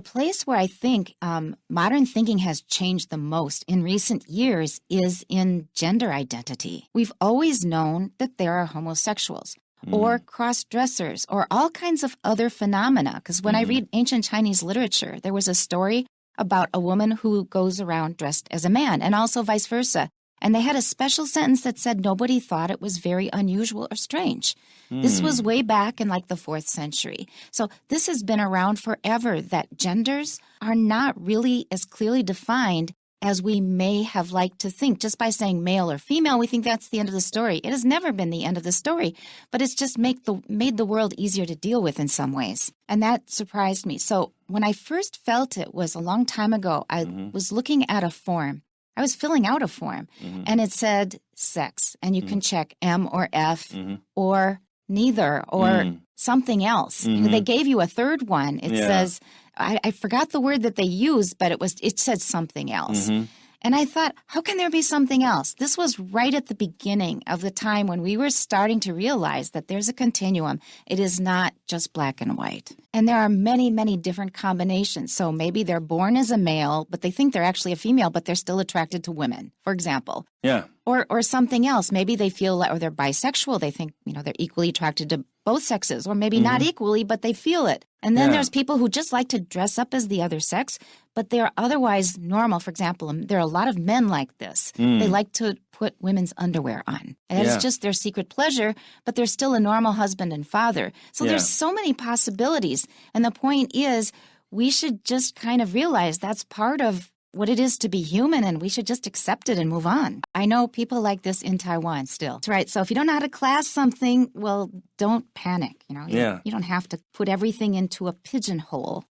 The place where I think modern thinking has changed the most in recent years is in gender identity. We've always known that there are homosexuals or cross-dressers or all kinds of other phenomena. Because when I read ancient Chinese literature, there was a story about a woman who goes around dressed as a man, and also vice versa. And they had a special sentence that said nobody thought it was very unusual or strange. This was way back in like the 4th century. So this has been around forever, that genders are not really as clearly defined as we may have liked to think. Just by saying male or female, we think that's the end of the story. It has never been the end of the story, but it's just made the world easier to deal with in some ways. And that surprised me. So when I first felt it was a long time ago. I was looking at a form. I was filling out a form, and it said sex, and you can check M or F or neither or something else. They gave you a third one. It says, I forgot the word that they used, but it said something else. And I thought, how can there be something else? This was right at the beginning of the time when we were starting to realize that there's a continuum. It is not just black and white. And there are many, many different combinations. So maybe they're born as a male, but they think they're actually a female, but they're still attracted to women, for example. Yeah. Or something else. Maybe they feel like, or they're bisexual. They think, they're equally attracted to both sexes, or maybe not equally, but they feel it. And then there's people who just like to dress up as the other sex, but they're otherwise normal. For example, there are a lot of men like this. They like to put women's underwear on. And that is just their secret pleasure, but they're still a normal husband and father. So there's so many possibilities. And the point is, we should just kind of realize that's part of what it is to be human, and we should just accept it and move on. I know people like this in Taiwan still. That's right. So if you don't know how to class something, well, don't panic. You don't have to put everything into a pigeonhole.